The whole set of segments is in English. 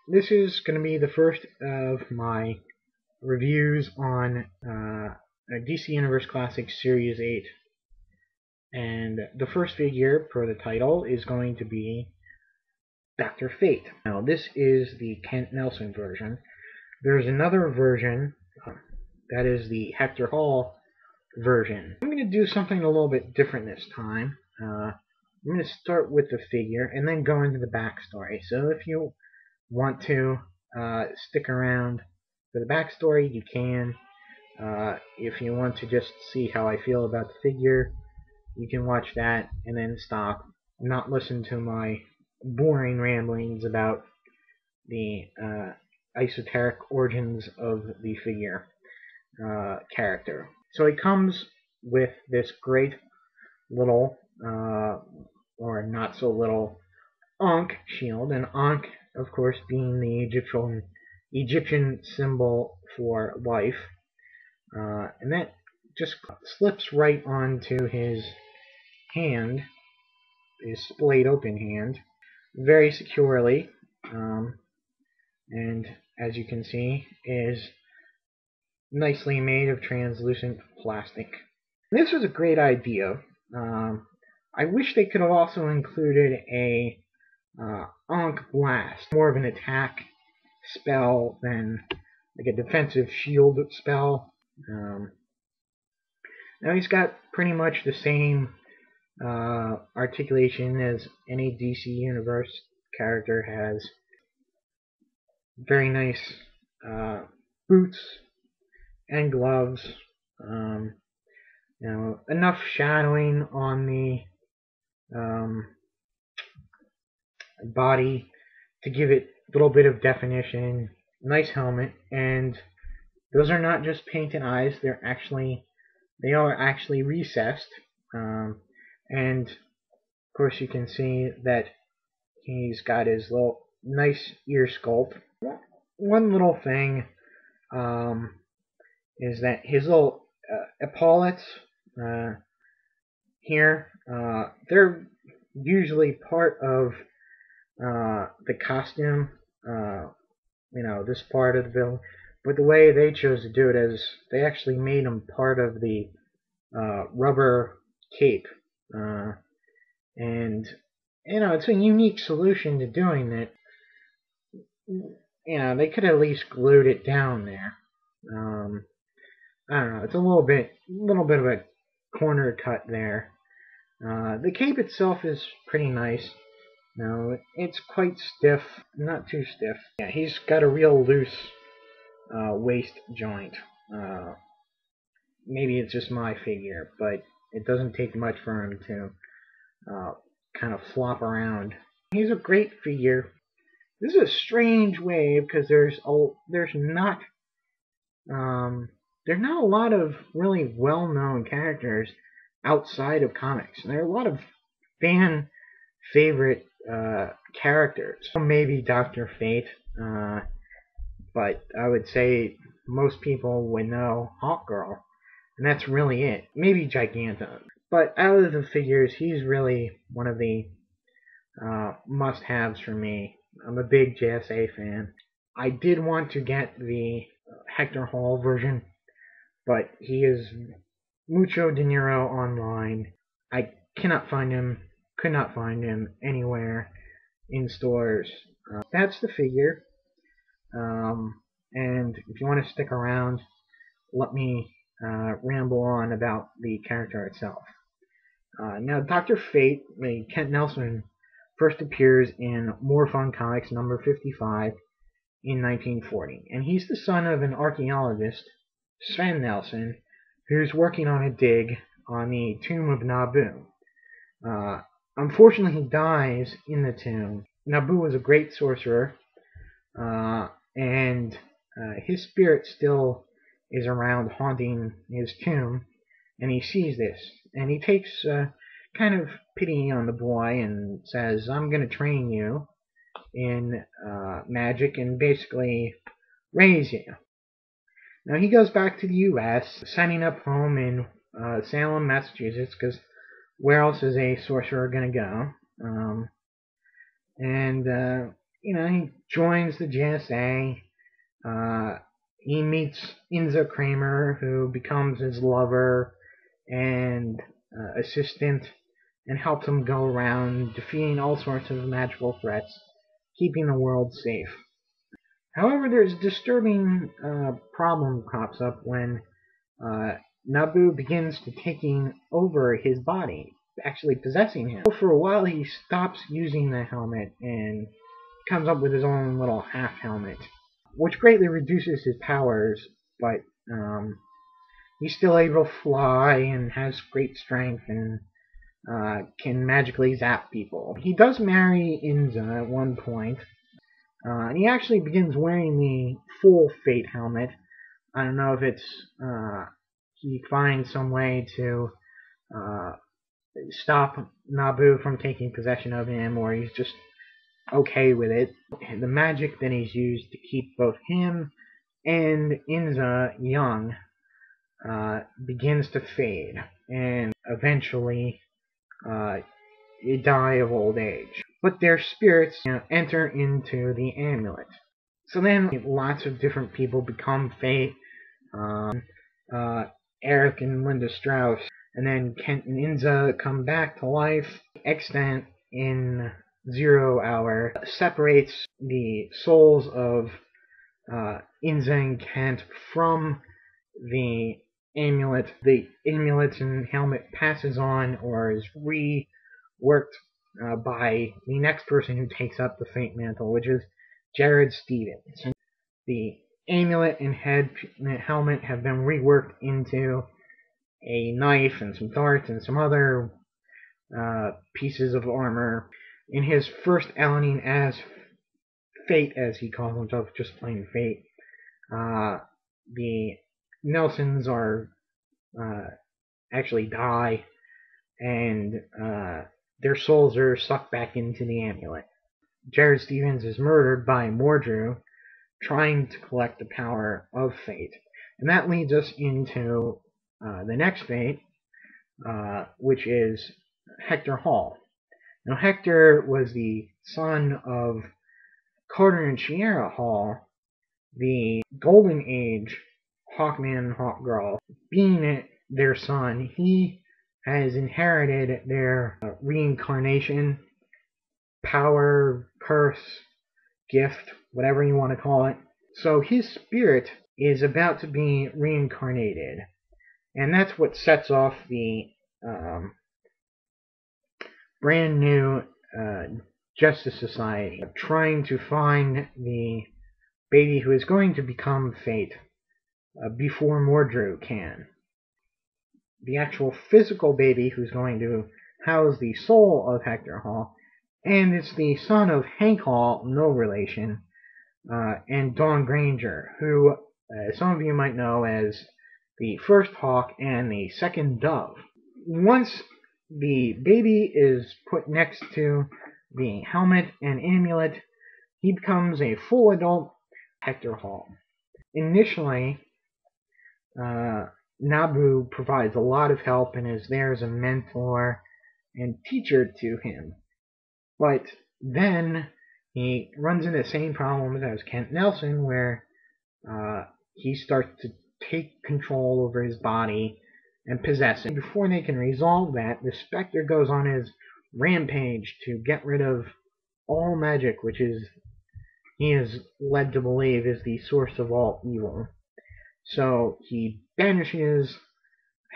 this is going to be the first of my reviews on DC Universe Classics Series 8. And the first figure, per the title, is going to be Dr. Fate. Now, this is the Kent Nelson version. There's another version, that is the Hector Hall version. I'm going to do something a little bit different this time. I'm going to start with the figure and then go into the backstory. So if you want to stick around for the backstory, you can. If you want to just see how I feel about the figure, you can watch that and then stop. Not listen to my boring ramblings about the esoteric origins of the figure character. So he comes with this great little, or not so little, Ankh shield, and Ankh, of course, being the Egyptian symbol for life, and that just slips right onto his hand, his splayed open hand, very securely, and as you can see, is nicely made of translucent plastic. This was a great idea. I wish they could have also included a Ankh Blast, more of an attack spell than like a defensive shield spell. Now he's got pretty much the same articulation as any DC Universe character has. Very nice boots and gloves. Enough shadowing on the body to give it a little bit of definition. Nice helmet, and those are not just painted eyes; they are actually recessed. And of course, you can see that he's got his little nice ear sculpt. One little thing is that his little epaulets here, they're usually part of the costume, this part of the build. But the way they chose to do it is they actually made them part of the rubber cape. And it's a unique solution to doing it. They could at least glued it down there. I don't know. It's a little bit of a corner cut there. The cape itself is pretty nice. It's quite stiff, not too stiff. Yeah, he's got a real loose waist joint. Maybe it's just my figure, but it doesn't take much for him to kind of flop around. He's a great figure. This is a strange wave because there's not a lot of really well-known characters outside of comics. And there are a lot of fan favorite characters. Maybe Dr. Fate, but I would say most people would know Hawkgirl, and that's really it. Maybe Giganta. But out of the figures, he's really one of the must-haves for me. I'm a big JSA fan. I did want to get the Hector Hall version, but he is mucho dinero online. I could not find him anywhere in stores. That's the figure. And if you want to stick around, let me ramble on about the character itself. Now, Dr. Fate, Kent Nelson, first appears in More Fun Comics number 55 in 1940. And he's the son of an archaeologist, Sven Nelson, who's working on a dig on the tomb of Nabu. Unfortunately, he dies in the tomb. Nabu was a great sorcerer, and his spirit still is around haunting his tomb, and he sees this, and he takes kind of pity on the boy and says, I'm going to train you in magic and basically raise you. Now he goes back to the U.S., signing up home in Salem, Massachusetts, because where else is a sorcerer going to go? he joins the JSA. He meets Inza Kramer, who becomes his lover and assistant, and helps him go around defeating all sorts of magical threats, keeping the world safe. However, there's a disturbing problem pops up when Nabu begins to taking over his body, actually possessing him. For a while, he stops using the helmet and comes up with his own little half helmet, which greatly reduces his powers, but he's still able to fly and has great strength and can magically zap people. He does marry Inza at one point, and he actually begins wearing the full Fate helmet. I don't know if it's he finds some way to stop Nabu from taking possession of him, or he's just okay with it. The magic that he's used to keep both him and Inza young begins to fade, and eventually die of old age. But their spirits enter into the amulet. So then lots of different people become Fate. Eric and Linda Strauss, and then Kent and Inza come back to life. Extant in 0 Hour separates the souls of Inza and Kent from the amulet. The amulet and helmet passes on or is reworked by the next person who takes up the Fate mantle, which is Jared Stevens. The amulet and helmet have been reworked into a knife and some darts and some other pieces of armor. In his first outing as Fate, as he calls himself, just plain Fate, the Nelsons are actually die, and their souls are sucked back into the amulet. Jared Stevens is murdered by Mordru, trying to collect the power of Fate. And that leads us into the next Fate, which is Hector Hall. Now, Hector was the son of Carter and Shiera Hall, the Golden Age Hawkman and Hawkgirl. Being their son, he has inherited their reincarnation, power, curse, gift, whatever you want to call it. So his spirit is about to be reincarnated, and that's what sets off the brand new Justice Society, trying to find the baby who is going to become Fate before Mordru can. The actual physical baby who's going to house the soul of Hector Hall, and it's the son of Hank Hall, no relation, and Dawn Granger, who some of you might know as the first Hawk and the second Dove. Once the baby is put next to the helmet and amulet, he becomes a full adult Hector Hall. Initially, Nabu provides a lot of help and is there as a mentor and teacher to him. But then he runs into the same problems as Kent Nelson, where he starts to take control over his body and possess it. Before they can resolve that, the Spectre goes on his rampage to get rid of all magic, which is, he is led to believe, is the source of all evil. So he banishes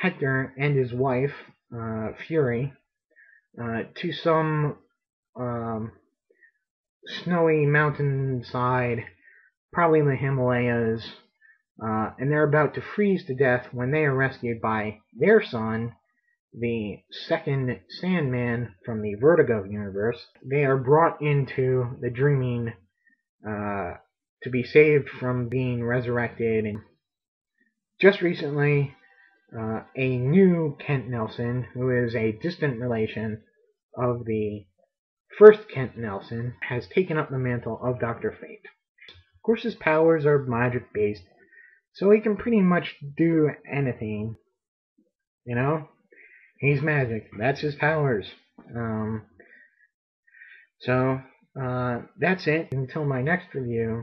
Hector and his wife, Fury, to some snowy mountainside, probably in the Himalayas, and they're about to freeze to death when they are rescued by their son, the second Sandman from the Vertigo universe. They are brought into the Dreaming to be saved from being resurrected. And just recently, a new Kent Nelson, who is a distant relation of the first Kent Nelson, has taken up the mantle of Dr. Fate. Of course, his powers are magic-based, so he can pretty much do anything. You know? He's magic. That's his powers. So, That's it. Until my next review.